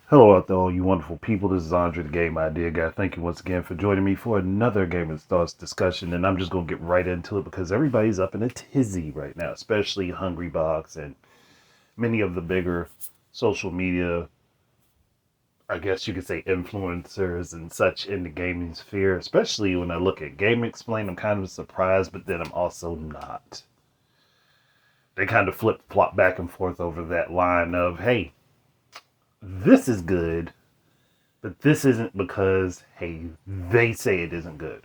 Hello out there, all you wonderful people. This is Andre, the Game Idea Guy. Thank you once again for joining me for another Game of Thoughts discussion. And I'm just going to get right into it because everybody's up in a tizzy right now, especially Hungrybox and many of the bigger social media, I guess you could say, influencers and such in the gaming sphere. Especially when I look at Game Explain, I'm kind of surprised, but then I'm also not. They kind of flip flop back and forth over that line of, hey, this is good, but this isn't because, hey, they say it isn't good.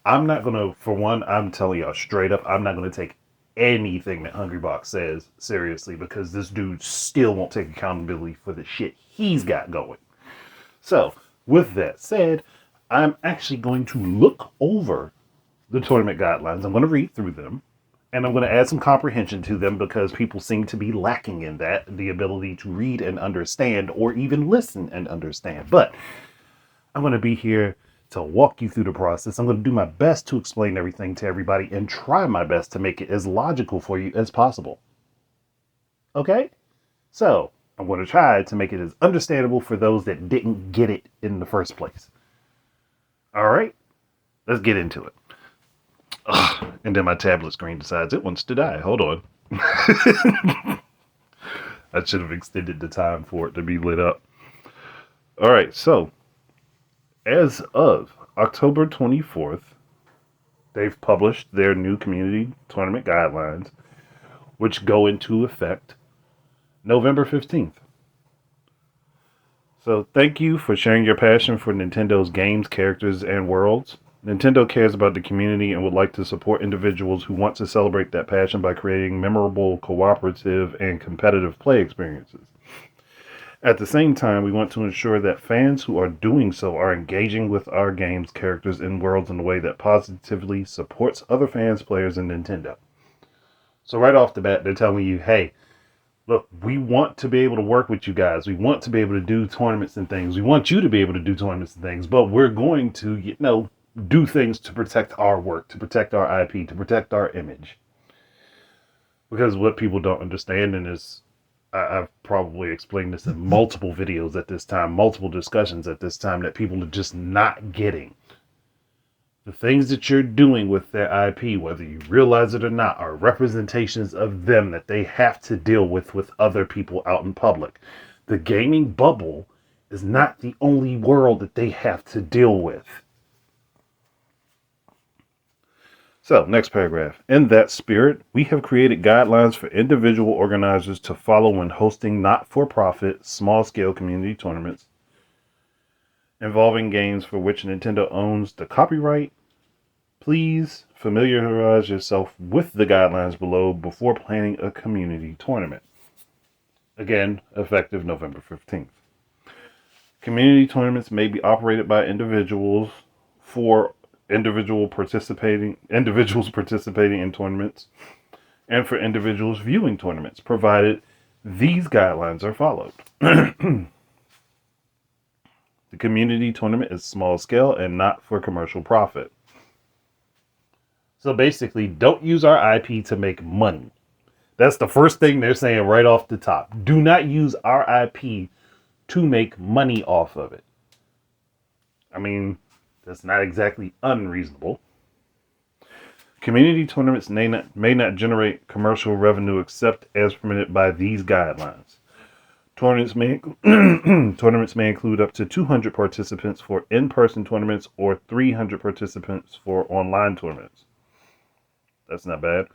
I'm not going to, for one, I'm telling y'all straight up, I'm not going to take anything that Hungrybox says seriously because this dude still won't take accountability for the shit he's got going. So, with that said, I'm actually going to look over the tournament guidelines. I'm going to read through them and I'm going to add some comprehension to them because people seem to be lacking in that, the ability to read and understand or even listen and understand. But I'm going to be here to walk you through the process. I'm going to do my best to explain everything to everybody and try my best to make it as logical for you as possible. Okay? So, I'm going to try to make it as understandable for those that didn't get it in the first place. All right? Let's get into it. Ugh, and then my tablet screen decides it wants to die. Hold on. I should have extended the time for it to be lit up. All right, so as of October 24th, they've published their new community tournament guidelines, which go into effect November 15th. So thank you for sharing your passion for Nintendo's games, characters, and worlds. Nintendo cares about the community and would like to support individuals who want to celebrate that passion by creating memorable, cooperative, and competitive play experiences. At the same time, we want to ensure that fans who are doing so are engaging with our games, characters, and worlds in a way that positively supports other fans, players, and Nintendo. So right off the bat, they're telling you, hey, look, we want to be able to work with you guys. We want to be able to do tournaments and things. We want you to be able to do tournaments and things, but we're going to, do things to protect our work, to protect our IP, to protect our image. Because what people don't understand, and I've probably explained this in multiple videos at this time, multiple discussions at this time, that people are just not getting. The things that you're doing with their IP, whether you realize it or not, are representations of them that they have to deal with other people out in public. The gaming bubble is not the only world that they have to deal with. So, next paragraph. In that spirit, we have created guidelines for individual organizers to follow when hosting not-for-profit, small-scale community tournaments involving games for which Nintendo owns the copyright. Please familiarize yourself with the guidelines below before planning a community tournament. Again, effective November 15th. Community tournaments may be operated by individuals for individuals participating in tournaments and for individuals viewing tournaments, provided these guidelines are followed. The community tournament is small scale and not for commercial profit. So basically, don't use our IP to make money. That's the first thing they're saying right off the top. Do not use our IP to make money off of it. I mean, that's not exactly unreasonable. Community tournaments may not generate commercial revenue except as permitted by these guidelines. Tournaments may include up to 200 participants for in-person tournaments or 300 participants for online tournaments. That's not bad.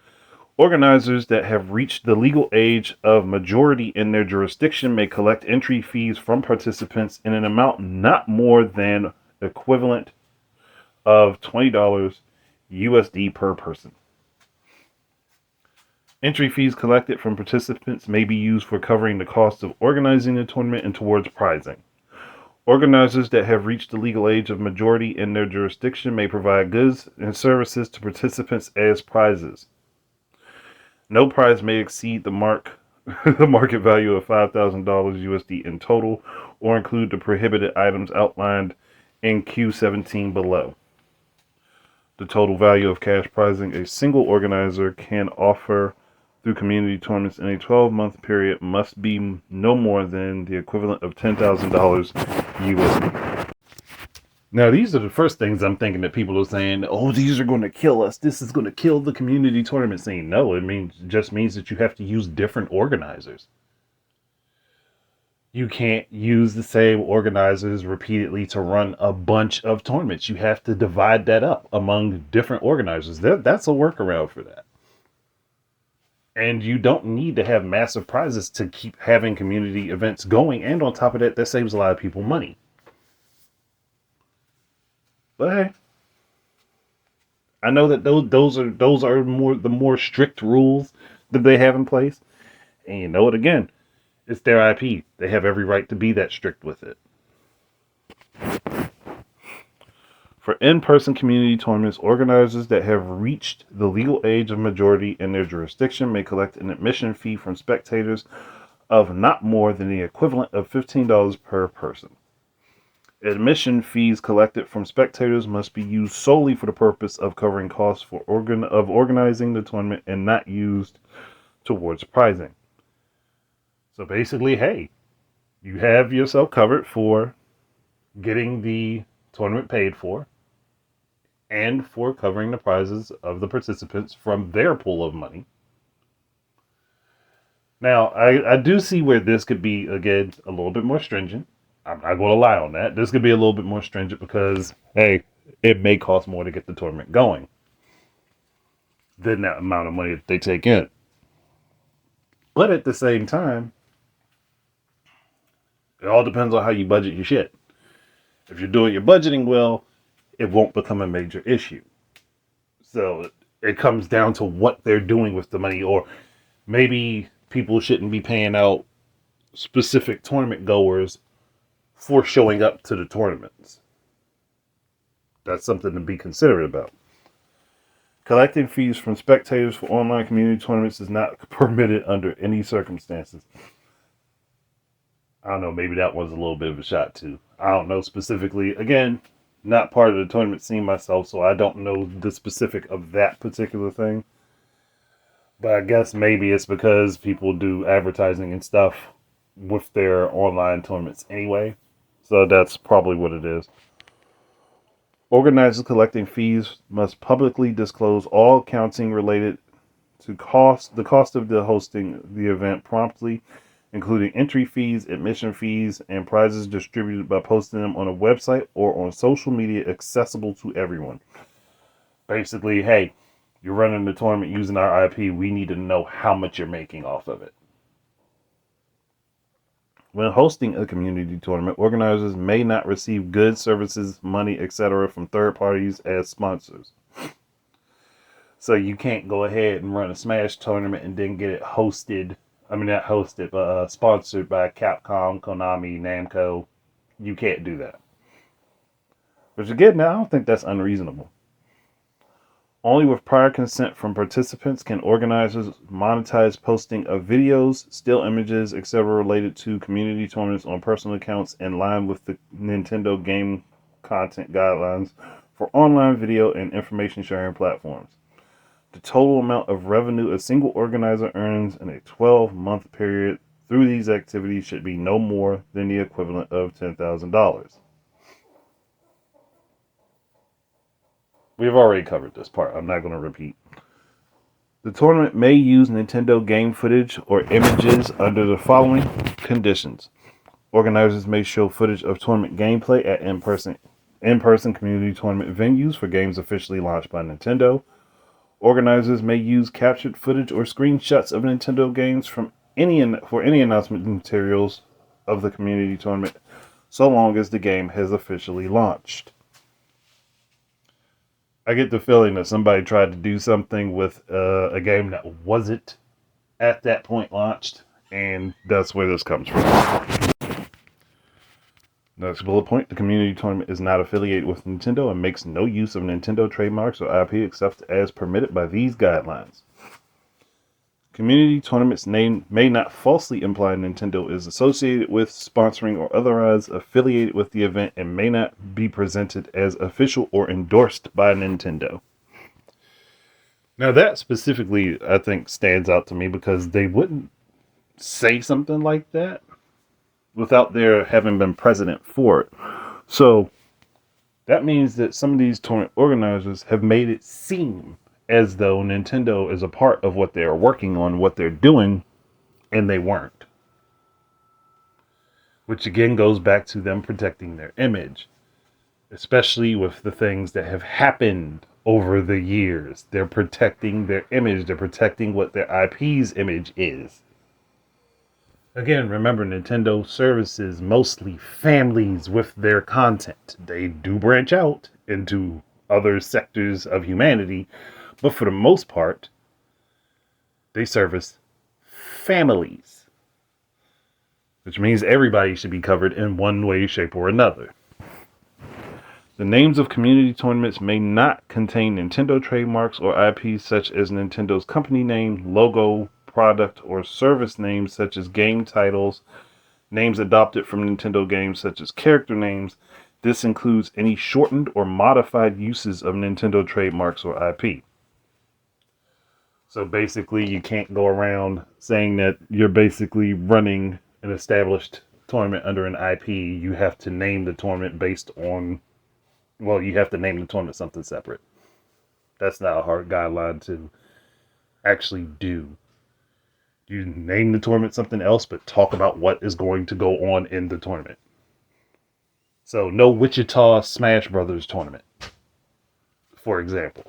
Organizers that have reached the legal age of majority in their jurisdiction may collect entry fees from participants in an amount not more than equivalent of $20 USD per person. Entry fees collected from participants may be used for covering the cost of organizing the tournament and towards prizing. Organizers that have reached the legal age of majority in their jurisdiction may provide goods and services to participants as prizes. No prize may exceed the market value of $5,000 USD in total, or include the prohibited items outlined in Q17 below. The total value of cash prizing a single organizer can offer through community tournaments in a 12-month period must be no more than the equivalent of $10,000 USD. Now, these are the first things I'm thinking that people are saying, oh, these are going to kill us. This is going to kill the community tournament scene. No, just means that you have to use different organizers. You can't use the same organizers repeatedly to run a bunch of tournaments. You have to divide that up among different organizers. That's a workaround for that. And you don't need to have massive prizes to keep having community events going. And on top of that, that saves a lot of people money. But hey, I know that those are the more strict rules that they have in place. And you know what? Again, it's their IP. They have every right to be that strict with it. For in-person community tournaments, organizers that have reached the legal age of majority in their jurisdiction may collect an admission fee from spectators of not more than the equivalent of $15 per person. Admission fees collected from spectators must be used solely for the purpose of covering costs for organizing the tournament and not used towards prizing. So basically, hey, you have yourself covered for getting the tournament paid for and for covering the prizes of the participants from their pool of money. Now, I do see where this could be, again, a little bit more stringent. I'm not going to lie on that. This could be a little bit more stringent because, hey, it may cost more to get the tournament going than that amount of money that they take in. But at the same time, it all depends on how you budget your shit. If you're doing your budgeting well, it won't become a major issue. So it comes down to what they're doing with the money, or maybe people shouldn't be paying out specific tournament goers for showing up to the tournaments. That's something to be considerate about. Collecting fees from spectators for online community tournaments is not permitted under any circumstances. I don't know, maybe that was a little bit of a shot too. I don't know specifically. Again, not part of the tournament scene myself, so I don't know the specific of that particular thing. But I guess maybe it's because people do advertising and stuff with their online tournaments anyway. So that's probably what it is. Organizers collecting fees must publicly disclose all accounting related to the cost of the hosting the event promptly, including entry fees, admission fees, and prizes distributed by posting them on a website or on social media accessible to everyone. Basically, hey, you're running the tournament using our IP, we need to know how much you're making off of it. When hosting a community tournament, organizers may not receive goods, services, money, etc. from third parties as sponsors. So you can't go ahead and run a Smash tournament and then get it sponsored by Capcom, Konami, Namco. You can't do that. Which again, now I don't think that's unreasonable. Only with prior consent from participants can organizers monetize posting of videos, still images, etc. related to community tournaments on personal accounts in line with the Nintendo game content guidelines for online video and information sharing platforms. The total amount of revenue a single organizer earns in a 12-month period through these activities should be no more than the equivalent of $10,000. We've already covered this part. I'm not going to repeat. The tournament may use Nintendo game footage or images under the following conditions. Organizers may show footage of tournament gameplay at in-person community tournament venues for games officially launched by Nintendo. Organizers may use captured footage or screenshots of Nintendo games for any announcement materials of the community tournament, so long as the game has officially launched. I get the feeling that somebody tried to do something with a game that wasn't at that point launched, and that's where this comes from. Next bullet point, the community tournament is not affiliated with Nintendo and makes no use of Nintendo trademarks or IP except as permitted by these guidelines. Community tournaments may not falsely imply Nintendo is associated with, sponsoring, or otherwise affiliated with the event and may not be presented as official or endorsed by Nintendo. Now that specifically, I think, stands out to me because they wouldn't say something like that without there having been precedent for it. So that means that some of these tournament organizers have made it seem as though Nintendo is a part of what they're working on, what they're doing, and they weren't. Which again goes back to them protecting their image, especially with the things that have happened over the years. They're protecting their image, they're protecting what their IP's image is. Again, remember, Nintendo services mostly families with their content. They do branch out into other sectors of humanity, but for the most part, they service families, which means everybody should be covered in one way, shape, or another. The names of community tournaments may not contain Nintendo trademarks or IPs such as Nintendo's company name, logo, product, or service names such as game titles, names adopted from Nintendo games such as character names. This includes any shortened or modified uses of Nintendo trademarks or IP. So basically, you can't go around saying that you're basically running an established tournament under an IP. You have to name the tournament based on, well, you have to name the tournament something separate. That's not a hard guideline to actually do. You name the tournament something else, but talk about what is going to go on in the tournament. So, no Wichita Smash Brothers tournament, for example.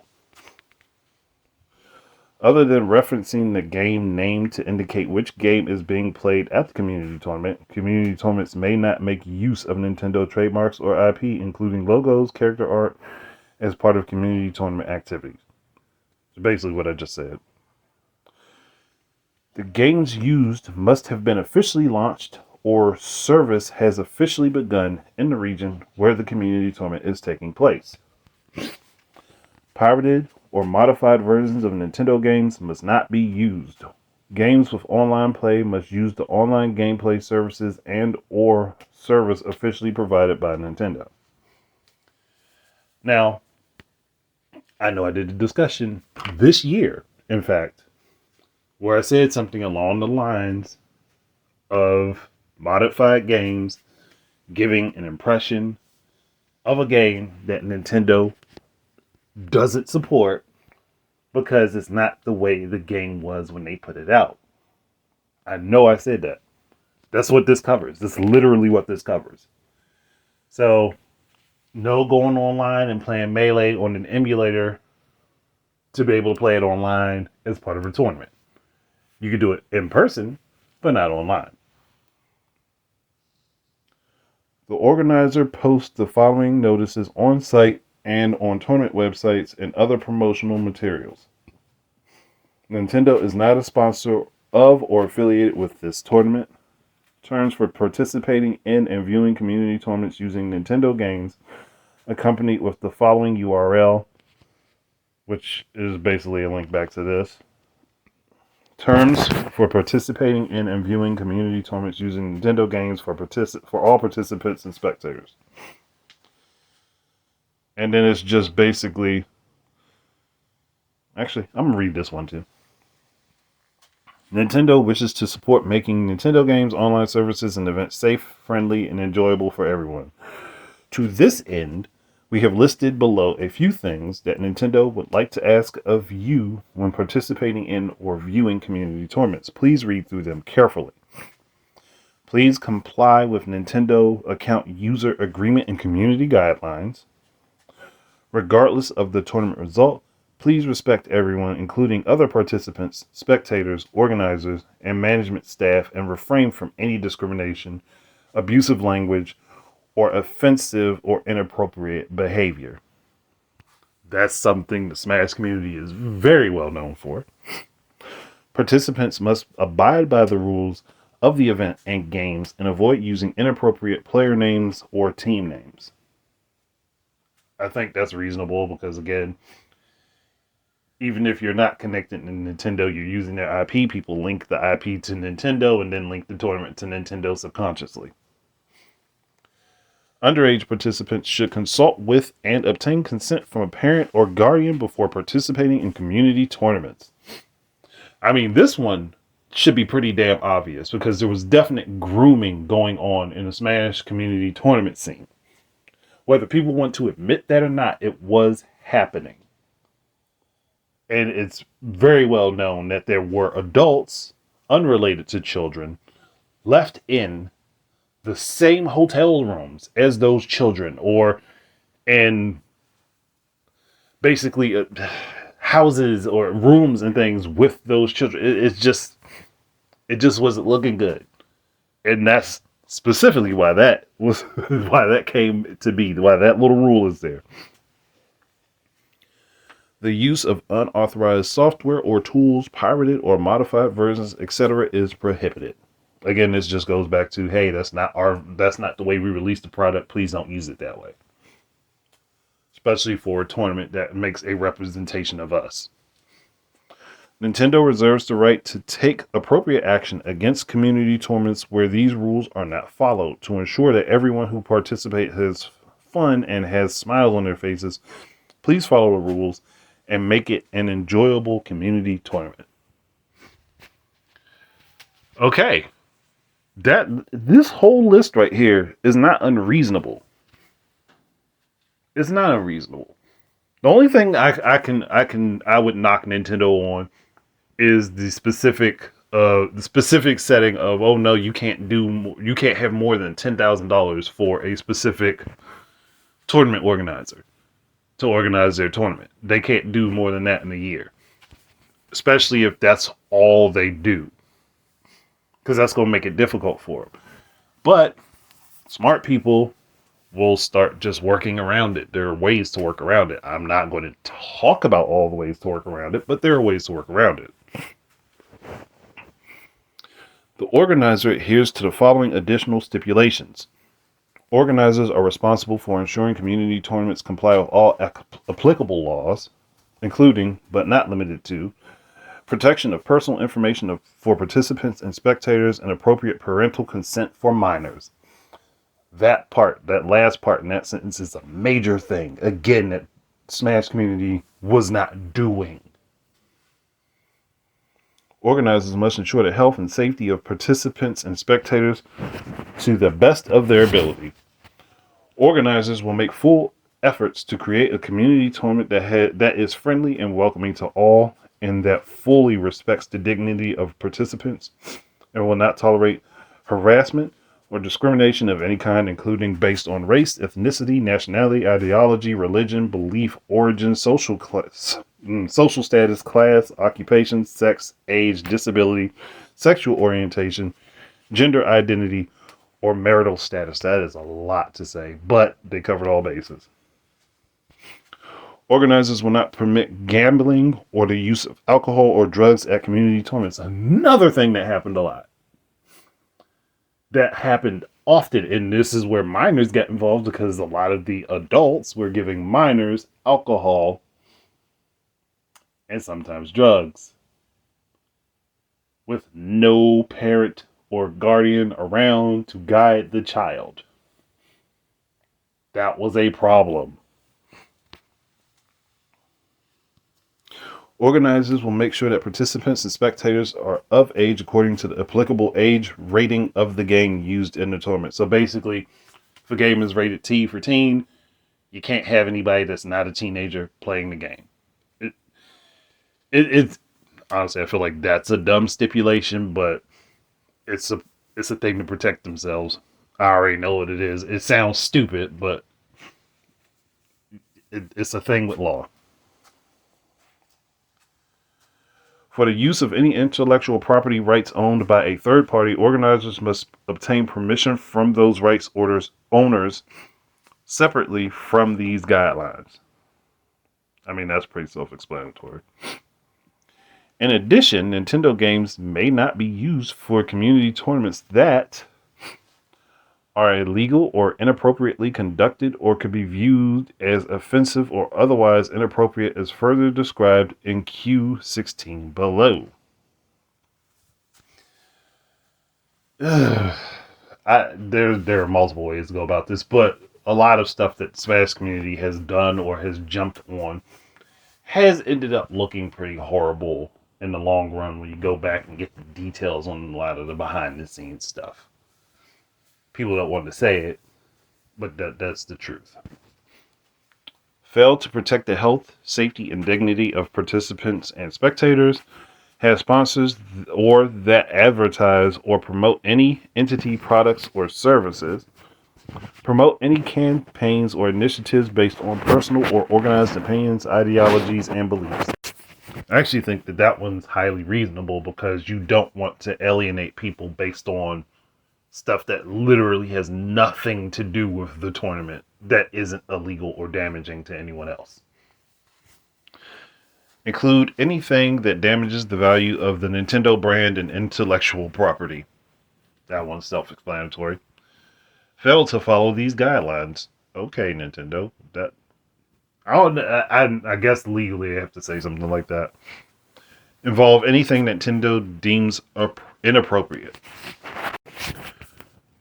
Other than referencing the game name to indicate which game is being played at the community tournaments may not make use of Nintendo trademarks or IP, including logos, character art, as part of community tournament activities. So basically what I just said. The games used must have been officially launched or service has officially begun in the region where the community tournament is taking place. Pirated or modified versions of Nintendo games must not be used. Games with online play must use the online gameplay services and or service officially provided by Nintendo. Now, I know I did a discussion this year, in fact, where I said something along the lines of modified games giving an impression of a game that Nintendo doesn't support because it's not the way the game was when they put it out. I know I said that. That's what this covers. That's literally what this covers. So, no going online and playing Melee on an emulator to be able to play it online as part of a tournament. You can do it in person, but not online. The organizer posts the following notices on site and on tournament websites and other promotional materials. Nintendo is not a sponsor of or affiliated with this tournament. Terms for participating in and viewing community tournaments using Nintendo games, accompanied with the following URL, which is basically a link back to this. Terms for participating in and viewing community tournaments using Nintendo games for all participants and spectators. And then it's just basically... Actually, I'm going to read this one too. Nintendo wishes to support making Nintendo games, online services, and events safe, friendly, and enjoyable for everyone. To this end, we have listed below a few things that Nintendo would like to ask of you when participating in or viewing community tournaments. Please read through them carefully. Please comply with Nintendo account user agreement and community guidelines. Regardless of the tournament result, please respect everyone, including other participants, spectators, organizers, and management staff, and refrain from any discrimination, abusive language, or offensive or inappropriate behavior. That's something the Smash community is very well known for. Participants must abide by the rules of the event and games and avoid using inappropriate player names or team names. I think that's reasonable because, again, even if you're not connected to Nintendo, you're using their IP. People link the IP to Nintendo and then link the tournament to Nintendo subconsciously. Underage participants should consult with and obtain consent from a parent or guardian before participating in community tournaments. I mean, this one should be pretty damn obvious because there was definite grooming going on in the Smash community tournament scene. Whether people want to admit that or not, it was happening. And it's very well known that there were adults unrelated to children left in the same hotel rooms as those children, or in basically houses or rooms and things with those children. It just wasn't looking good, and that's specifically why that was why that came to be, why that little rule is there. The use of unauthorized software or tools, pirated or modified versions, etc., is prohibited. Again, this just goes back to, hey, that's not the way we release the product. Please don't use it that way. Especially for a tournament that makes a representation of us. Nintendo reserves the right to take appropriate action against community tournaments where these rules are not followed to ensure that everyone who participates has fun and has smiles on their faces. Please follow the rules and make it an enjoyable community tournament. Okay. This whole list right here is not unreasonable. It's not unreasonable. The only thing I would knock Nintendo on is the specific setting of, oh no, you can't have more than $10,000 for a specific tournament organizer to organize their tournament. They can't do more than that in a year, especially if that's all they do, because that's going to make it difficult for them. But smart people will start just working around it. There are ways to work around it. I'm not going to talk about all the ways to work around it, but there are ways to work around it. The organizer adheres to the following additional stipulations. Organizers are responsible for ensuring community tournaments comply with all applicable laws, including, but not limited to, protection of personal information for participants and spectators, and appropriate parental consent for minors. That last part in that sentence is a major thing, again, that Smash community was not doing. Organizers must ensure the health and safety of participants and spectators to the best of their ability. Organizers will make full efforts to create a community tournament that is friendly and welcoming to all, and that fully respects the dignity of participants, and will not tolerate harassment or discrimination of any kind, including based on race, ethnicity, nationality, ideology, religion, belief, origin, social status, class, occupation, sex, age, disability, sexual orientation, gender identity, or marital status. That is a lot to say, but they covered all bases. Organizers will not permit gambling or the use of alcohol or drugs at community tournaments. Another thing that happened a lot. That happened often, and this is where minors get involved, because a lot of the adults were giving minors alcohol and sometimes drugs with no parent or guardian around to guide the child. That was a problem. Organizers will make sure that participants and spectators are of age according to the applicable age rating of the game used in the tournament. So basically, if a game is rated T for teen, you can't have anybody that's not a teenager playing the game. It's honestly, I feel like that's a dumb stipulation, but it's a thing to protect themselves. I already know what it is. It sounds stupid, but it's a thing with law. For the use of any intellectual property rights owned by a third party, organizers must obtain permission from those rights owners separately from these guidelines. I mean, that's pretty self-explanatory. In addition, Nintendo games may not be used for community tournaments that are illegal or inappropriately conducted, or could be viewed as offensive or otherwise inappropriate, as further described in Q16 below. There are multiple ways to go about this, but a lot of stuff that Smash community has done or has jumped on has ended up looking pretty horrible in the long run when you go back and get the details on a lot of the behind the scenes stuff. People don't want to say it, but that's the truth. Fail to protect the health, safety, and dignity of participants and spectators, have sponsors or that advertise or promote any entity, products, or services, promote any campaigns or initiatives based on personal or organized opinions, ideologies, and beliefs. I actually think that one's highly reasonable because you don't want to alienate people based on stuff that literally has nothing to do with the tournament that isn't illegal or damaging to anyone else. Include anything that damages the value of the Nintendo brand and intellectual property. That one's self-explanatory. Fail to follow these guidelines. Okay, Nintendo. I guess legally I have to say something like that. Involve anything Nintendo deems inappropriate.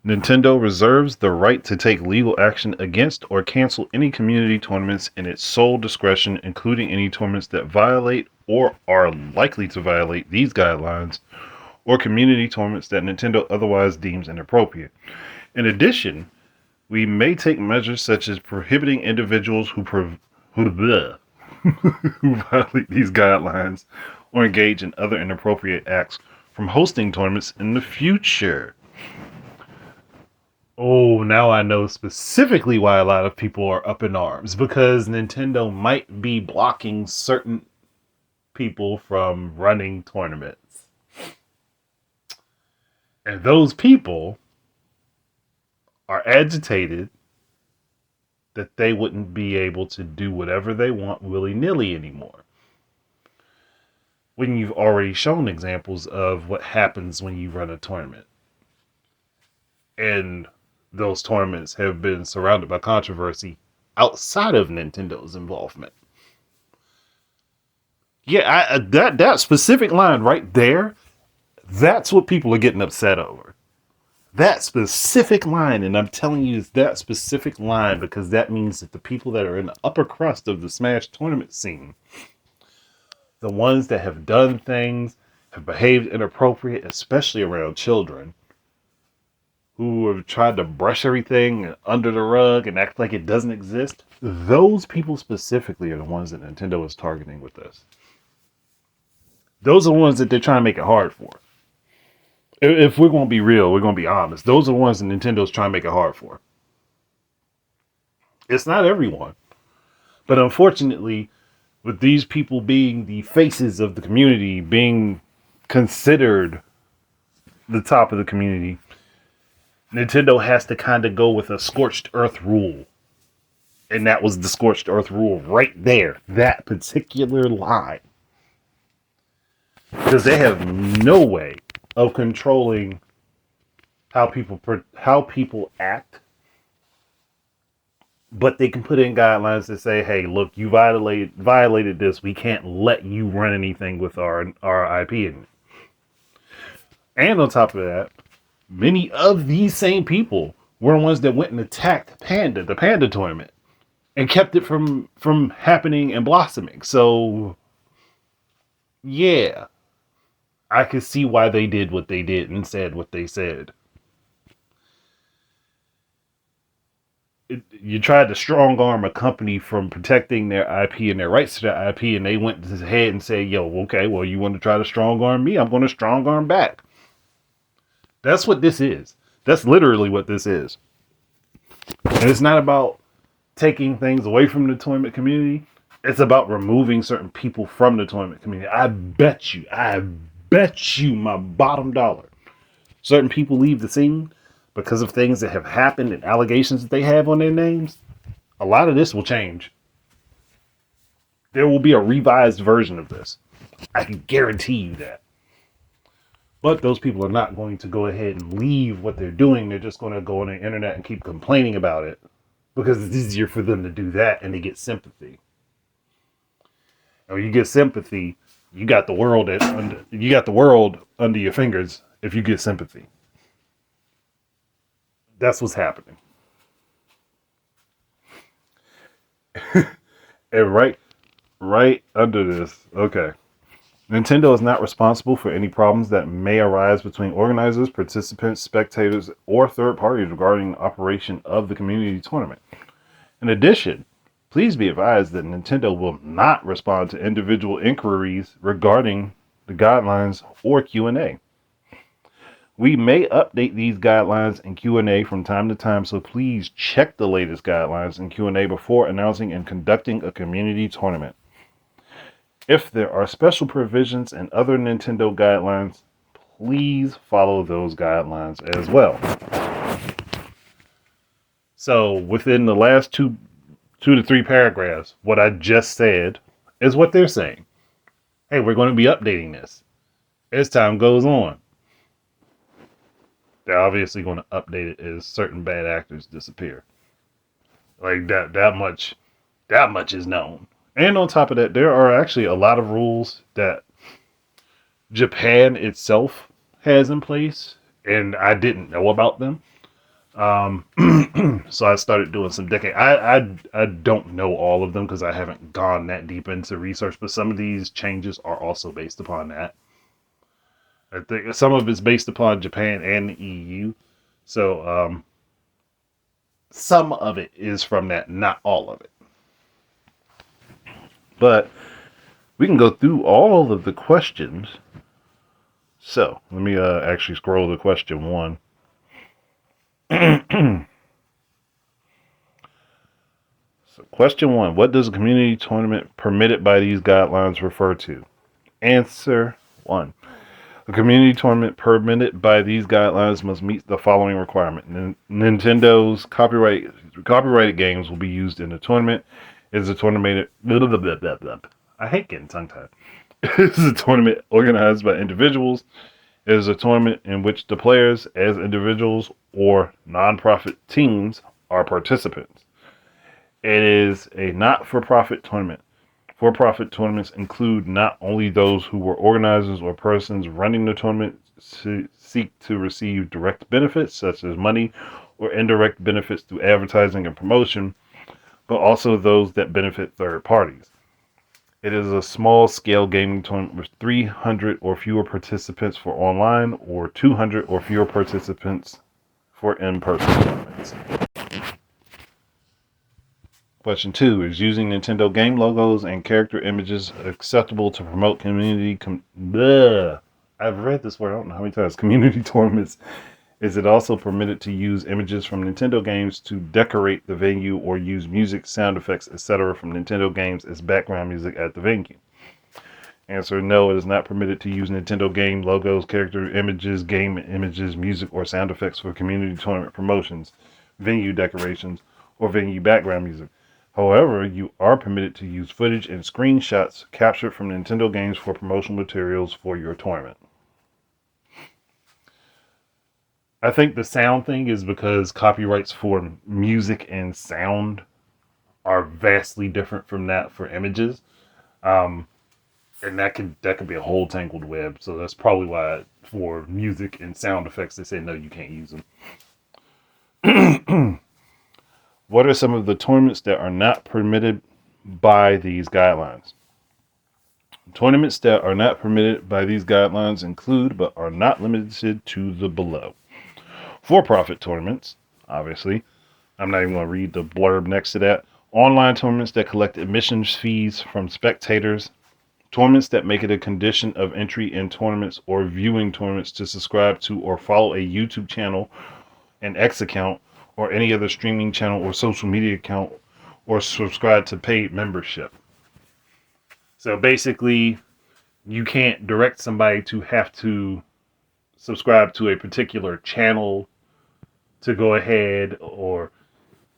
Nintendo reserves the right to take legal action against or cancel any community tournaments in its sole discretion, including any tournaments that violate or are likely to violate these guidelines, or community tournaments that Nintendo otherwise deems inappropriate. In addition, we may take measures such as prohibiting individuals who violate these guidelines or engage in other inappropriate acts from hosting tournaments in the future. Oh, now I know specifically why a lot of people are up in arms, because Nintendo might be blocking certain people from running tournaments. And those people are agitated that they wouldn't be able to do whatever they want willy-nilly anymore. When you've already shown examples of what happens when you run a tournament. And those tournaments have been surrounded by controversy outside of Nintendo's involvement. Yeah, that specific line right there, that's what people are getting upset over. That specific line, and I'm telling you it's that specific line because that means that the people that are in the upper crust of the Smash tournament scene, the ones that have done things, have behaved inappropriate, especially around children, who have tried to brush everything under the rug and act like it doesn't exist, those people specifically are the ones that Nintendo is targeting with this. Those are the ones that they're trying to make it hard for. If we're going to be real, we're going to be honest, those are the ones that Nintendo's trying to make it hard for. It's not everyone. But unfortunately, with these people being the faces of the community, being considered the top of the community, Nintendo has to kind of go with a scorched earth rule. And that was the scorched earth rule right there. That particular line. Because they have no way of controlling how people act. But they can put in guidelines that say, hey, look, you violated this. We can't let you run anything with our IP in it. And on top of that, many of these same people were the ones that went and attacked the Panda tournament, and kept it from happening and blossoming. So, yeah, I could see why they did what they did and said what they said. You tried to strong arm a company from protecting their IP and their rights to their IP, and they went ahead and said, yo, okay, well, you want to try to strong arm me? I'm going to strong arm back. That's what this is. That's literally what this is. And it's not about taking things away from the tournament community. It's about removing certain people from the tournament community. I bet you my bottom dollar, certain people leave the scene because of things that have happened and allegations that they have on their names. A lot of this will change. There will be a revised version of this. I can guarantee you that. But those people are not going to go ahead and leave what they're doing. They're just going to go on the internet and keep complaining about it because it's easier for them to do that and to get sympathy. And when you get sympathy, you got the world under your fingers if you get sympathy. That's what's happening. And right under this, okay. Nintendo is not responsible for any problems that may arise between organizers, participants, spectators, or third parties regarding the operation of the community tournament. In addition, please be advised that Nintendo will not respond to individual inquiries regarding the guidelines or Q&A. We may update these guidelines and Q&A from time to time, so please check the latest guidelines and Q&A before announcing and conducting a community tournament. If there are special provisions and other Nintendo guidelines, please follow those guidelines as well. So within the last two to three paragraphs, what I just said is what they're saying. Hey, we're going to be updating this as time goes on. They're obviously going to update it as certain bad actors disappear. Like that much is known. And on top of that, there are actually a lot of rules that Japan itself has in place, and I didn't know about them. So I started doing some decade. I don't know all of them because I haven't gone that deep into research, but some of these changes are also based upon that. I think some of it's based upon Japan and the EU. So some of it is from that, not all of it. But we can go through all of the questions. So let me actually scroll to question 1. So question 1, what does a community tournament permitted by these guidelines refer to? Answer 1. A community tournament permitted by these guidelines must meet the following requirement. Nintendo's copyrighted games will be used in the tournament. It is a tournament. I hate getting tongue-tied. It is a tournament organized by individuals. It is a tournament in which the players, as individuals or non-profit teams, are participants. It is a not-for-profit tournament. For-profit tournaments include not only those who were organizers or persons running the tournament seek to receive direct benefits, such as money, or indirect benefits through advertising and promotion, but also those that benefit third parties. It is a small-scale gaming tournament with 300 or fewer participants for online, or 200 or fewer participants for in-person tournaments. Question 2, is using Nintendo game logos and character images acceptable to promote community... I've read this word, I don't know how many times. Community tournaments. Is it also permitted to use images from Nintendo games to decorate the venue or use music, sound effects, etc. from Nintendo games as background music at the venue? Answer, no, it is not permitted to use Nintendo game logos, character images, game images, music, or sound effects for community tournament promotions, venue decorations, or venue background music. However, you are permitted to use footage and screenshots captured from Nintendo games for promotional materials for your tournament. I think the sound thing is because copyrights for music and sound are vastly different from that for images. And that could be a whole tangled web. So that's probably why for music and sound effects they say no, you can't use them. What are some of the tournaments that are not permitted by these guidelines? Tournaments that are not permitted by these guidelines include, but are not limited to, the below. For-profit tournaments, obviously. I'm not even going to read the blurb next to that. Online tournaments that collect admissions fees from spectators. Tournaments that make it a condition of entry in tournaments or viewing tournaments to subscribe to or follow a YouTube channel, an X account, or any other streaming channel or social media account, or subscribe to paid membership. So basically, you can't direct somebody to have to subscribe to a particular channel to go ahead, or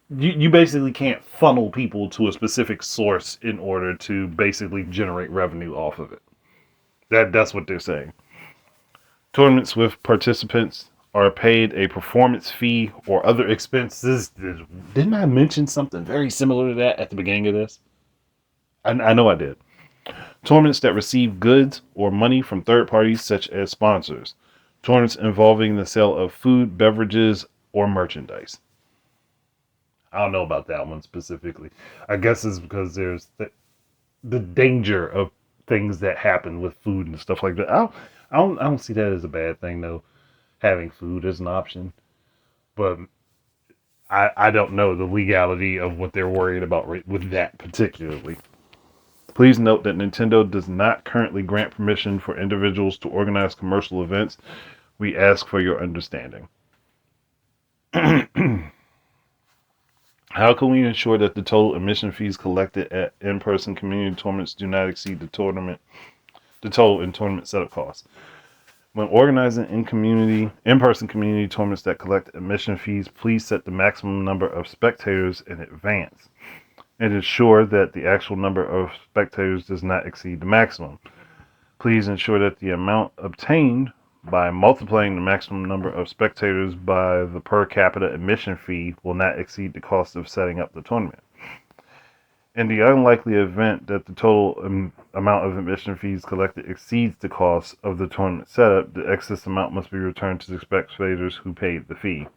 you basically can't funnel people to a specific source in order to basically generate revenue off of it. That's what they're saying. Tournaments with participants are paid a performance fee or other expenses. Didn't I mention something very similar to that at the beginning of this? I know I did. Tournaments that receive goods or money from third parties such as sponsors. Tournaments involving the sale of food, beverages, or merchandise. I don't know about that one specifically. I guess it's because there's the danger of things that happen with food and stuff like that. I don't see that as a bad thing though. Having food as an option, but I don't know the legality of what they're worried about with that particularly. Please note that Nintendo does not currently grant permission for individuals to organize commercial events. We ask for your understanding. How can we ensure that the total admission fees collected at in-person community tournaments do not exceed the total in tournament setup costs? When organizing in-person community tournaments that collect admission fees, please set the maximum number of spectators in advance and ensure that the actual number of spectators does not exceed the maximum. Please ensure that the amount obtained by multiplying the maximum number of spectators by the per capita admission fee will not exceed the cost of setting up the tournament. In the unlikely event that the total amount of admission fees collected exceeds the cost of the tournament setup, the excess amount must be returned to the spectators who paid the fee.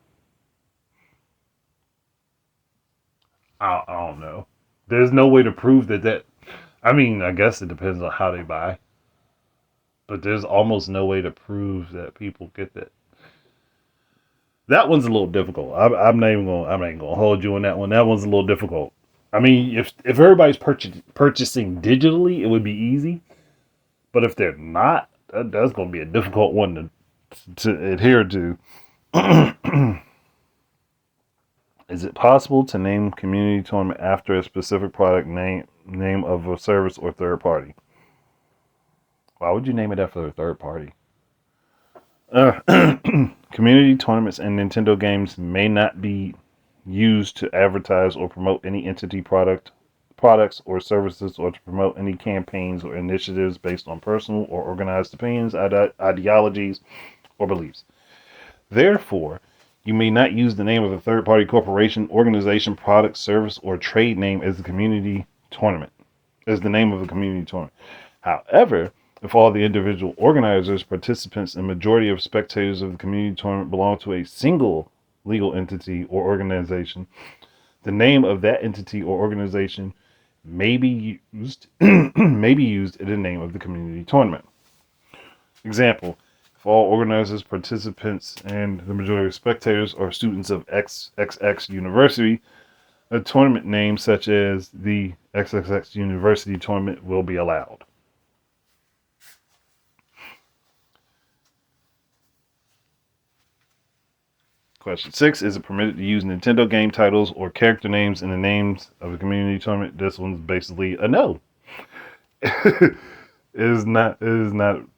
I don't know. There's no way to prove that. I mean, I guess it depends on how they buy. But there's almost no way to prove that people get that. That one's a little difficult. I'm not even going. I'm not even going to hold you on that one. That one's a little difficult. I mean, if everybody's purchasing digitally, it would be easy. But if they're not, that's going to be a difficult one to adhere to. Is it possible to name community tournament after a specific product name of a service or third party? Why would you name it after a third party? Community tournaments and Nintendo games may not be used to advertise or promote any entity products or services, or to promote any campaigns or initiatives based on personal or organized opinions, ideologies, or beliefs. Therefore, you may not use the name of a third-party corporation, organization, product, service, or trade name as the name of a community tournament. However, if all the individual organizers, participants, and majority of spectators of the community tournament belong to a single legal entity or organization, the name of that entity or organization may be used in the name of the community tournament. Example: if all organizers, participants, and the majority of spectators are students of XXX University, a tournament name such as the XXX University Tournament will be allowed. Question 6. Is it permitted to use Nintendo game titles or character names in the names of a community tournament? This one's basically a no. It is not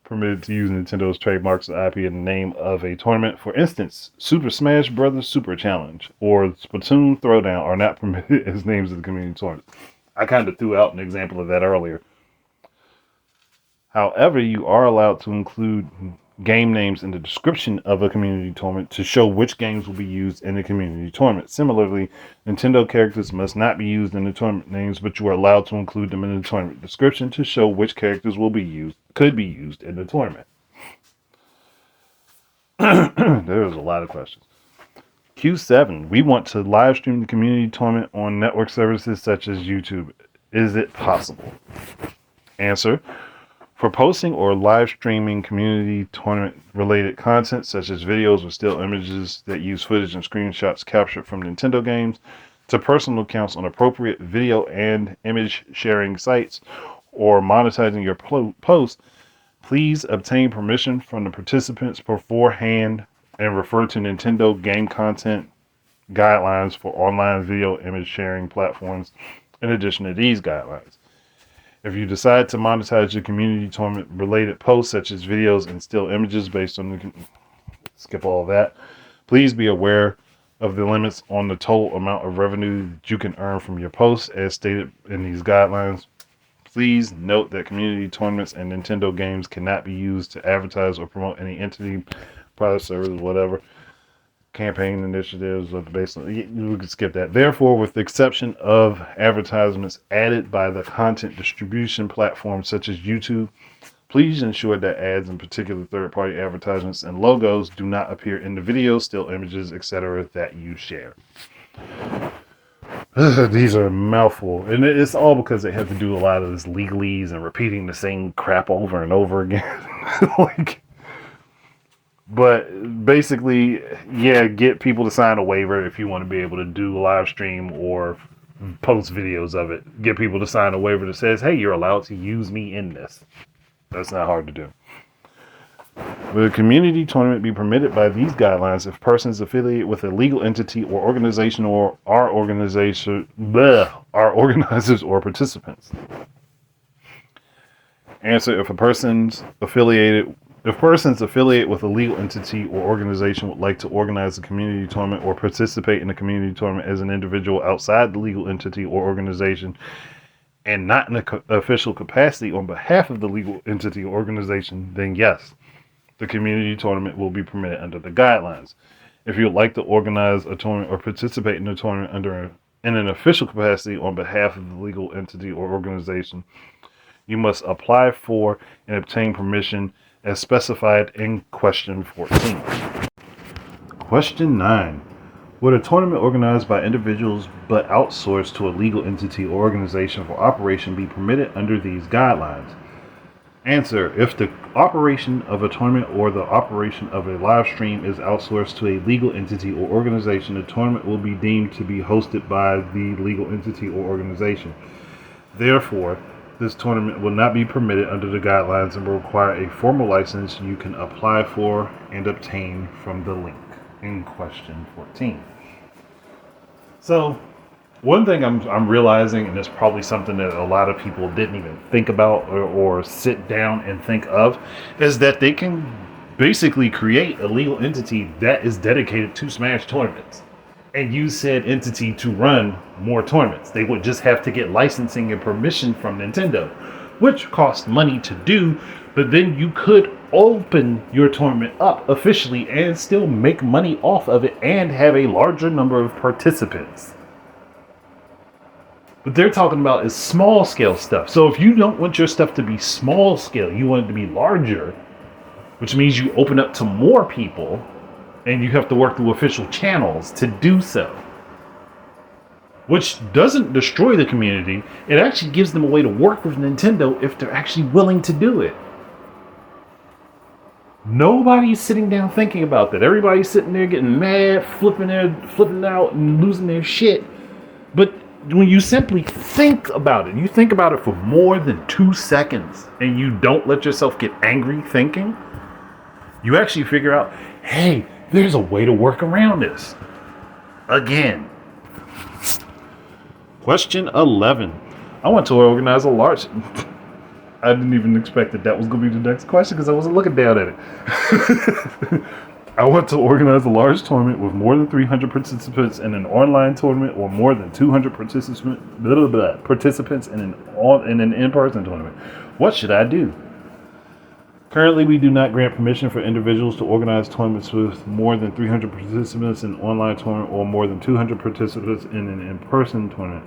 permitted to use Nintendo's trademarks or IP in the name of a tournament. For instance, Super Smash Bros. Super Challenge or Splatoon Throwdown are not permitted as names of the community tournament. I kind of threw out an example of that earlier. However, you are allowed to include game names in the description of a community tournament to show which games will be used in the community tournament. Similarly, Nintendo characters must not be used in the tournament names, but you are allowed to include them in the tournament description to show which characters could be used in the tournament. There's a lot of questions. Q7. We want to live stream the community tournament on network services such as YouTube. Is it possible? Answer: for posting or live streaming community tournament related content such as videos or still images that use footage and screenshots captured from Nintendo games to personal accounts on appropriate video and image sharing sites, or monetizing your posts, please obtain permission from the participants beforehand and refer to Nintendo game content guidelines for online video image sharing platforms in addition to these guidelines. If you decide to monetize your community tournament related posts such as videos and still images based on skip all of that, please be aware of the limits on the total amount of revenue that you can earn from your posts as stated in these guidelines. Please note that community tournaments and Nintendo games cannot be used to advertise or promote any entity, product, service, whatever, campaign initiatives based on, we could skip that. Therefore, with the exception of advertisements added by the content distribution platforms such as YouTube, please ensure that ads and particular third-party advertisements and logos do not appear in the videos, still images, etc. that you share. These are a mouthful, and it's all because they have to do a lot of this legalese and repeating the same crap over and over again. Like, but basically, yeah, get people to sign a waiver if you want to be able to do a live stream or post videos of it. Get people to sign a waiver that says, "Hey, you're allowed to use me in this." That's not hard to do. Will a community tournament be permitted by these guidelines if persons affiliated with a legal entity or organization or are organizers or participants? Answer: if persons affiliated with a legal entity or organization would like to organize a community tournament or participate in a community tournament as an individual outside the legal entity or organization and not in an official capacity on behalf of the legal entity or organization, then yes, the community tournament will be permitted under the guidelines. If you would like to organize a tournament or participate in a tournament in an official capacity on behalf of the legal entity or organization, you must apply for and obtain permission as specified in question 14. Question 9. Would a tournament organized by individuals but outsourced to a legal entity or organization for operation be permitted under these guidelines? Answer: if the operation of a tournament or the operation of a live stream is outsourced to a legal entity or organization, the tournament will be deemed to be hosted by the legal entity or organization. Therefore, this tournament will not be permitted under the guidelines and will require a formal license you can apply for and obtain from the link in question 14. So, one thing I'm realizing, and it's probably something that a lot of people didn't even think about or sit down and think of, is that they can basically create a legal entity that is dedicated to Smash tournaments and use said entity to run more tournaments. They would just have to get licensing and permission from Nintendo, which costs money to do, but then you could open your tournament up officially and still make money off of it and have a larger number of participants. What they're talking about is small scale stuff. So if you don't want your stuff to be small scale, you want it to be larger, which means you open up to more people and you have to work through official channels to do so. Which doesn't destroy the community. It actually gives them a way to work with Nintendo if they're actually willing to do it. Nobody's sitting down thinking about that. Everybody's sitting there getting mad, flipping out and losing their shit. But when you simply think about it, you think about it for more than 2 seconds and you don't let yourself get angry thinking, you actually figure out, hey, there's a way to work around this. Again. Question 11. I want to organize a large... I didn't even expect that was going to be the next question because I wasn't looking down at it. I want to organize a large tournament with more than 300 participants in an online tournament or more than 200 participants in an in-person tournament. What should I do? Currently, we do not grant permission for individuals to organize tournaments with more than 300 participants in an online tournament or more than 200 participants in an in-person tournament.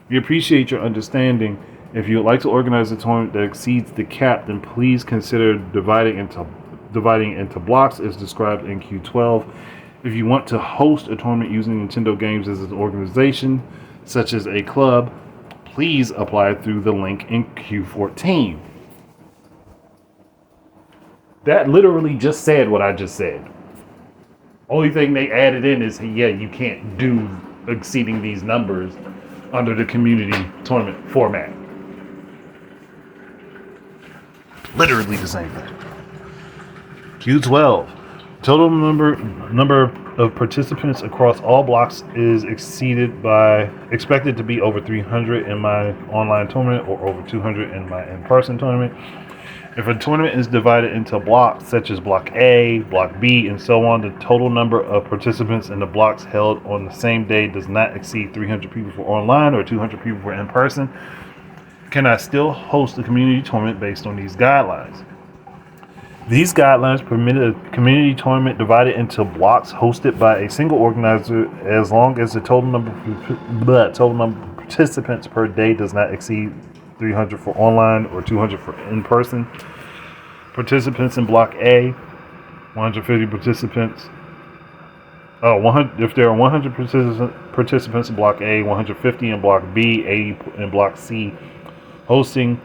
We appreciate your understanding. If you would like to organize a tournament that exceeds the cap, then please consider dividing into blocks as described in Q12. If you want to host a tournament using Nintendo games as an organization, such as a club, please apply through the link in Q14. That literally just said what I just said. Only thing they added in is, yeah, you can't do exceeding these numbers under the community tournament format. Literally the same thing. Q12. Total number of participants across all blocks is expected to be over 300 in my online tournament or over 200 in my in-person tournament. If a tournament is divided into blocks such as Block A, Block B, and so on, the total number of participants in the blocks held on the same day does not exceed 300 people for online or 200 people for in-person. Can I still host a community tournament based on these guidelines? These guidelines permit a community tournament divided into blocks hosted by a single organizer as long as the total number of participants per day does not exceed 300 for online or 200 for in-person. Participants in Block A, 150 participants. If there are 100 participants in Block A, 150 in Block B, 80 in Block C, hosting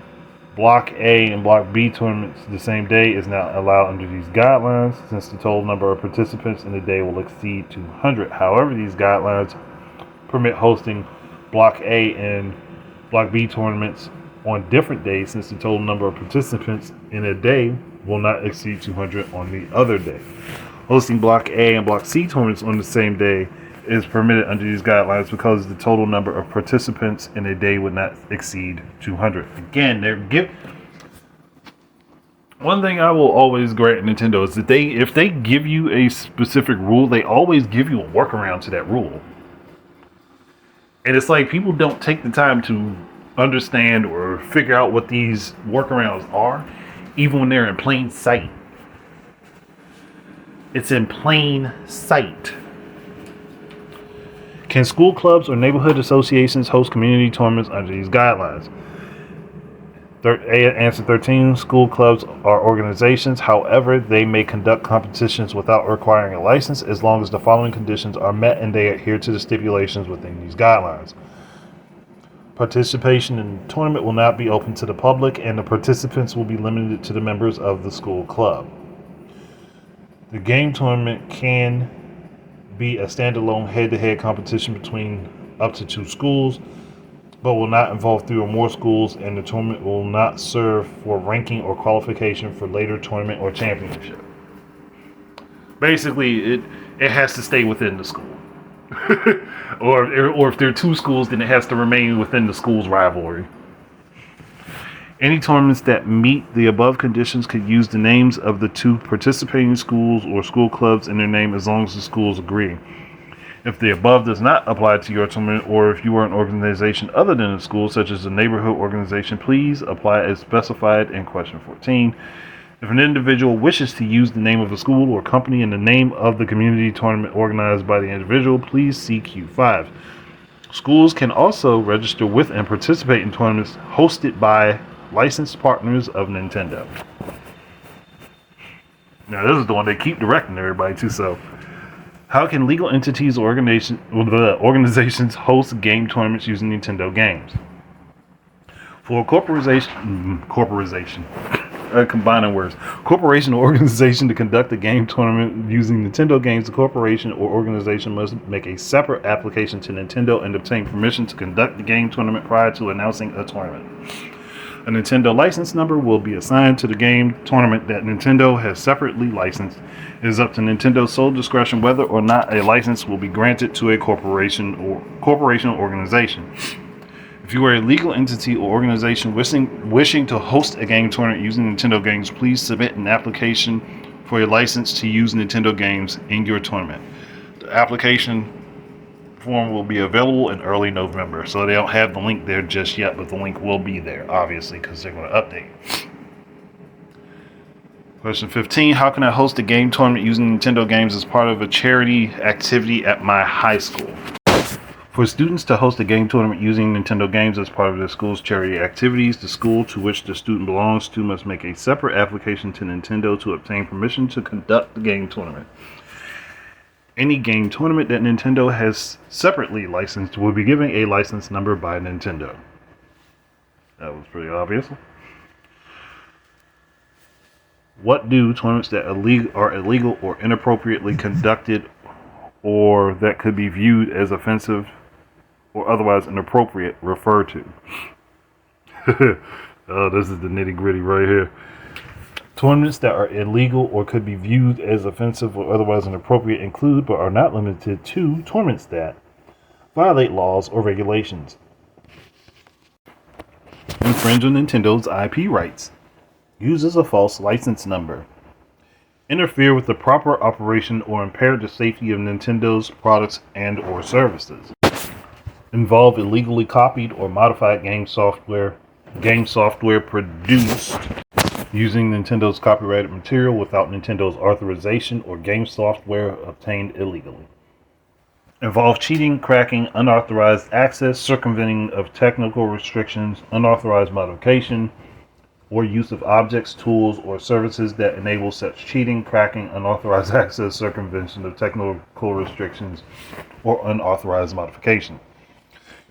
Block A and Block B tournaments the same day is not allowed under these guidelines, since the total number of participants in the day will exceed 200. However, these guidelines permit hosting Block A and Block B tournaments on different days, since the total number of participants in a day will not exceed 200 on the other day. Hosting Block A and Block C tournaments on the same day is permitted under these guidelines because the total number of participants in a day would not exceed 200. Again, one thing I will always grant Nintendo is that if they give you a specific rule, they always give you a workaround to that rule. And it's like people don't take the time to understand or figure out what these workarounds are, even when they're in plain sight. It's in plain sight. Can school clubs or neighborhood associations host community tournaments under these guidelines? Answer 13. School clubs are organizations. However, they may conduct competitions without requiring a license as long as the following conditions are met and they adhere to the stipulations within these guidelines. Participation in the tournament will not be open to the public, and the participants will be limited to the members of the school club. The game tournament can be a standalone head-to-head competition between up to 2 schools, but will not involve 3 or more schools, and the tournament will not serve for ranking or qualification for later tournament or championship. Basically, it has to stay within the school. or if there are 2 schools, then it has to remain within the school's rivalry. Any tournaments that meet the above conditions could use the names of the 2 participating schools or school clubs in their name as long as the schools agree. If the above does not apply to your tournament, or if you are an organization other than a school, such as a neighborhood organization, please apply as specified in question 14. If an individual wishes to use the name of a school or company in the name of the community tournament organized by the individual, please see Q5. Schools can also register with and participate in tournaments hosted by licensed partners of Nintendo. Now, this is the one they keep directing everybody to. So, how can legal entities or organizations host game tournaments using Nintendo games? For a corporation, combining words, corporation or organization to conduct a game tournament using Nintendo games, the corporation or organization must make a separate application to Nintendo and obtain permission to conduct the game tournament prior to announcing a tournament. A Nintendo license number will be assigned to the game tournament that Nintendo has separately licensed. It is up to Nintendo's sole discretion whether or not a license will be granted to a corporation or organization. If you are a legal entity or organization wishing to host a game tournament using Nintendo games, please submit an application for a license to use Nintendo games in your tournament. The application form will be available in early November, so they don't have the link there just yet, but the link will be there, obviously, because they're going to update. Question 15. How can I host a game tournament using Nintendo games as part of a charity activity at my high school? For students to host a game tournament using Nintendo games as part of their school's charity activities, the school to which the student belongs to must make a separate application to Nintendo to obtain permission to conduct the game tournament. Any game tournament that Nintendo has separately licensed will be given a license number by Nintendo. That was pretty obvious. What do tournaments that are illegal or inappropriately conducted or that could be viewed as offensive or otherwise inappropriate refer to? Oh, this is the nitty gritty right here. Tournaments that are illegal or could be viewed as offensive or otherwise inappropriate include, but are not limited to, tournaments that violate laws or regulations, infringe on Nintendo's IP rights, uses a false license number, interfere with the proper operation or impair the safety of Nintendo's products and or services, involve illegally copied or modified game software produced using Nintendo's copyrighted material without Nintendo's authorization, or game software obtained illegally. Involve cheating, cracking, unauthorized access, circumventing of technical restrictions, unauthorized modification, or use of objects, tools, or services that enable such cheating, cracking, unauthorized access, circumvention of technical restrictions, or unauthorized modification.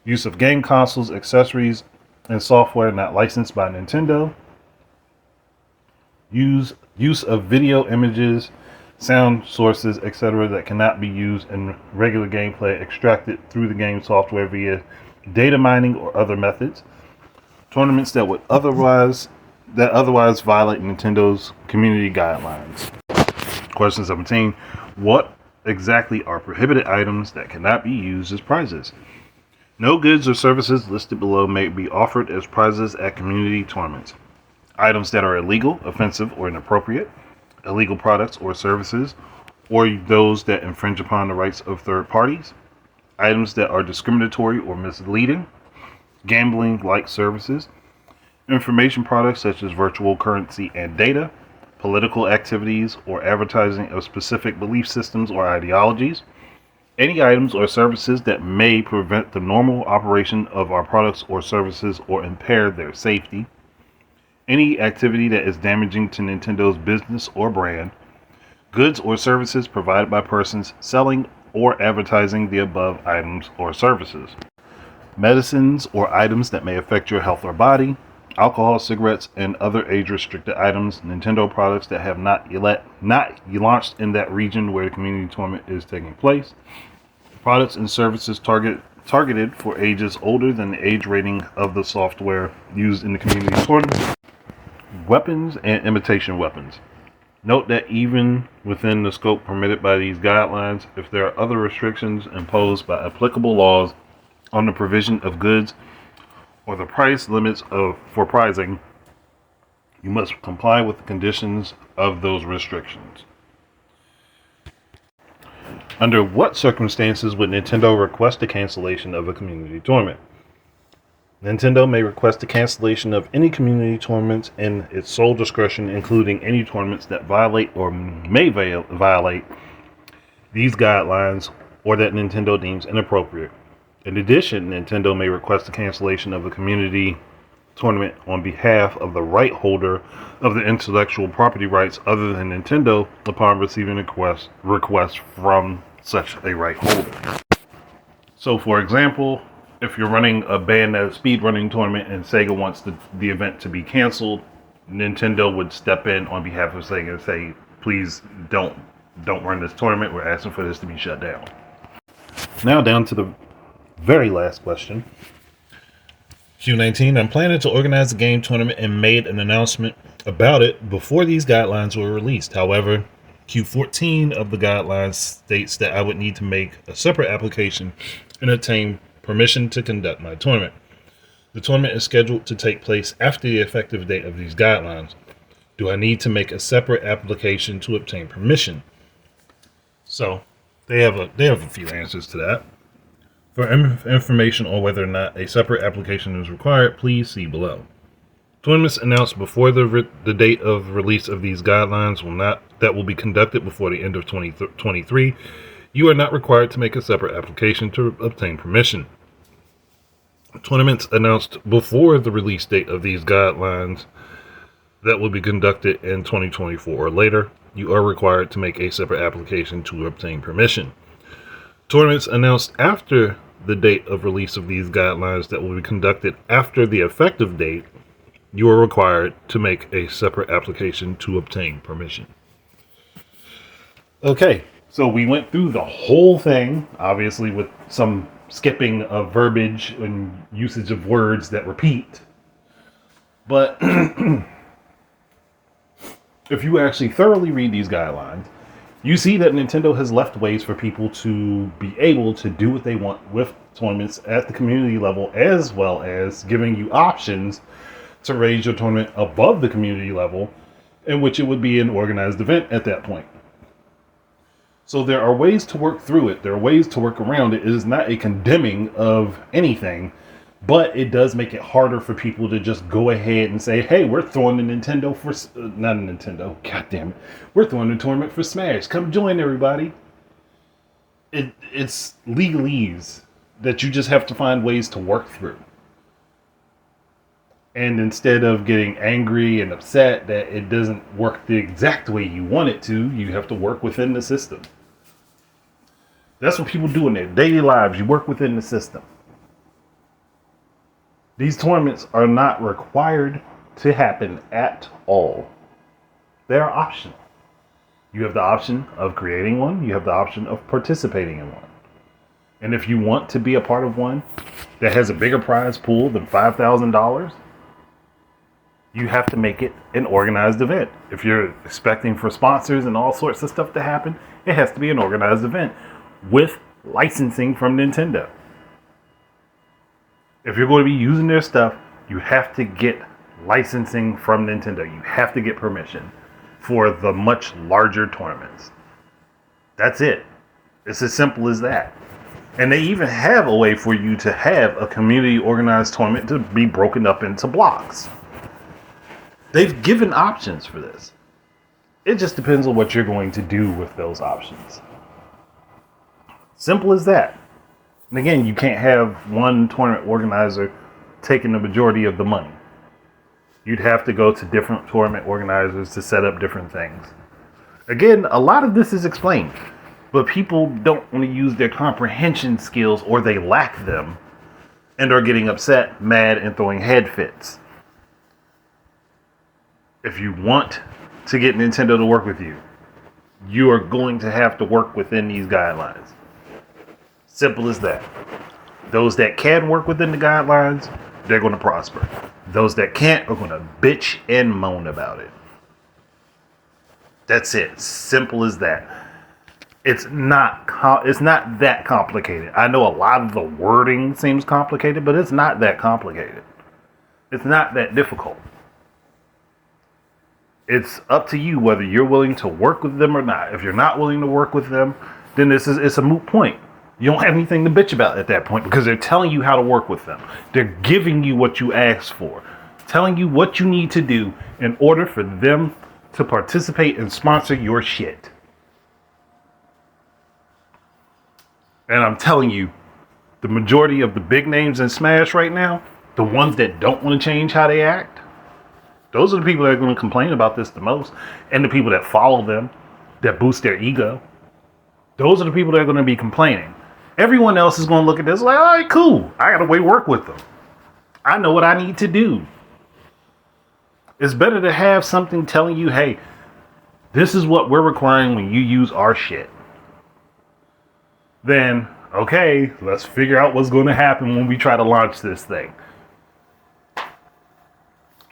Use of game consoles, accessories, and software not licensed by Nintendo. Use of video, images, sound sources, etc. that cannot be used in regular gameplay extracted through the game software via data mining or other methods. Tournaments that otherwise violate Nintendo's community guidelines. Question 17. What exactly are prohibited items that cannot be used as prizes? No goods or services listed below may be offered as prizes at community tournaments. Items that are illegal, offensive, or inappropriate, illegal products or services, or those that infringe upon the rights of third parties, items that are discriminatory or misleading, gambling-like services, information products such as virtual currency and data, political activities or advertising of specific belief systems or ideologies, any items or services that may prevent the normal operation of our products or services or impair their safety, any activity that is damaging to Nintendo's business or brand, goods or services provided by persons selling or advertising the above items or services, medicines or items that may affect your health or body, alcohol, cigarettes, and other age-restricted items, Nintendo products that have not launched in that region where the community tournament is taking place, products and services targeted for ages older than the age rating of the software used in the community tournament, weapons and imitation weapons. Note that even within the scope permitted by these guidelines, if there are other restrictions imposed by applicable laws on the provision of goods or the price limits for prizing, you must comply with the conditions of those restrictions. Under what circumstances would Nintendo request the cancellation of a community tournament? Nintendo may request the cancellation of any community tournaments in its sole discretion, including any tournaments that violate or may violate these guidelines or that Nintendo deems inappropriate. In addition, Nintendo may request the cancellation of a community tournament on behalf of the right holder of the intellectual property rights other than Nintendo upon receiving a request from such a right holder. So, for example, if you're running a speedrunning tournament and Sega wants the event to be canceled, Nintendo would step in on behalf of Sega and say, please don't run this tournament. We're asking for this to be shut down. Now down to the very last question. Q19, I'm planning to organize a game tournament and made an announcement about it before these guidelines were released. However, Q14 of the guidelines states that I would need to make a separate application and obtain permission to conduct my tournament. The tournament is scheduled to take place after the effective date of these guidelines. Do I need to make a separate application to obtain permission? So they have a few answers to that. For information on whether or not a separate application is required, please see below. Tournaments announced before the date of release of these guidelines will be conducted before the end of 2023. You are not required to make a separate application to obtain permission. Tournaments announced before the release date of these guidelines that will be conducted in 2024 or later, you are required to make a separate application to obtain permission. Tournaments announced after the date of release of these guidelines that will be conducted after the effective date, you are required to make a separate application to obtain permission. Okay, so we went through the whole thing, obviously with some skipping of verbiage and usage of words that repeat. But if you actually thoroughly read these guidelines, you see that Nintendo has left ways for people to be able to do what they want with tournaments at the community level, as well as giving you options to raise your tournament above the community level, in which it would be an organized event at that point. So there are ways to work through it. There are ways to work around it. It is not a condemning of anything, but it does make it harder for people to just go ahead and say, hey, we're throwing the Nintendo for... not a Nintendo. God damn it. We're throwing the tournament for Smash. Come join, everybody. It's legalese that you just have to find ways to work through. And instead of getting angry and upset that it doesn't work the exact way you want it to, you have to work within the system. That's what people do in their daily lives. You work within the system. These tournaments are not required to happen at all. They are optional. You have the option of creating one. You have the option of participating in one. And if you want to be a part of one that has a bigger prize pool than $5,000, you have to make it an organized event. If you're expecting for sponsors and all sorts of stuff to happen, it has to be an organized event with licensing from Nintendo. If you're going to be using their stuff, you have to get licensing from Nintendo. You have to get permission for the much larger tournaments. That's it. It's as simple as that. And they even have a way for you to have a community organized tournament to be broken up into blocks. They've given options for this. It just depends on what you're going to do with those options. Simple as that. And again, you can't have one tournament organizer taking the majority of the money. You'd have to go to different tournament organizers to set up different things. Again, a lot of this is explained, but people don't want to use their comprehension skills, or they lack them and are getting upset, mad, and throwing head fits. If you want to get Nintendo to work with you, you are going to have to work within these guidelines. Simple as that. Those that can work within the guidelines, they're going to prosper. Those that can't are going to bitch and moan about it. That's it. Simple as that. It's not that complicated. I know a lot of the wording seems complicated, but it's not that complicated. It's not that difficult. It's up to you whether you're willing to work with them or not. If you're not willing to work with them, then it's a moot point. You don't have anything to bitch about at that point, because they're telling you how to work with them. They're giving you what you asked for, telling you what you need to do in order for them to participate and sponsor your shit. And I'm telling you, the majority of the big names in Smash right now, the ones that don't want to change how they act, those are the people that are going to complain about this the most. And the people that follow them, that boost their ego, those are the people that are going to be complaining. Everyone else is going to look at this like, all right, cool. I got to way work with them. I know what I need to do. It's better to have something telling you, hey, this is what we're requiring when you use our shit. Then, okay, let's figure out what's going to happen when we try to launch this thing.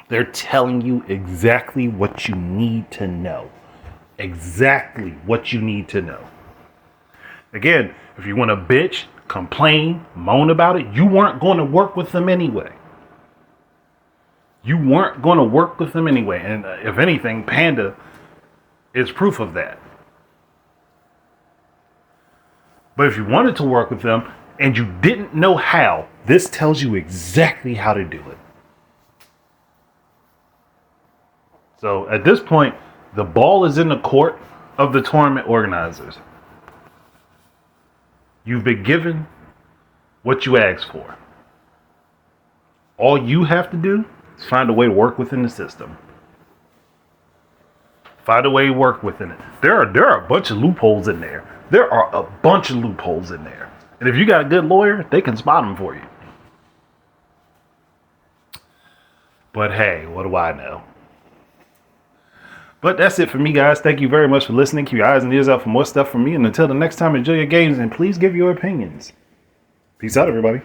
They're telling you exactly what you need to know. Exactly what you need to know. Again, if you want to bitch, complain, moan about it, you weren't going to work with them anyway. You weren't going to work with them anyway. And if anything, Panda is proof of that. But if you wanted to work with them and you didn't know how, this tells you exactly how to do it. So at this point, the ball is in the court of the tournament organizers. You've been given what you asked for. All you have to do is find a way to work within the system. Find a way to work within it. There are a bunch of loopholes in there. There are a bunch of loopholes in there. And if you got a good lawyer, they can spot them for you. But hey, what do I know? But that's it for me, guys. Thank you very much for listening. Keep your eyes and ears out for more stuff from me. And until the next time, enjoy your games and please give your opinions. Peace out, everybody.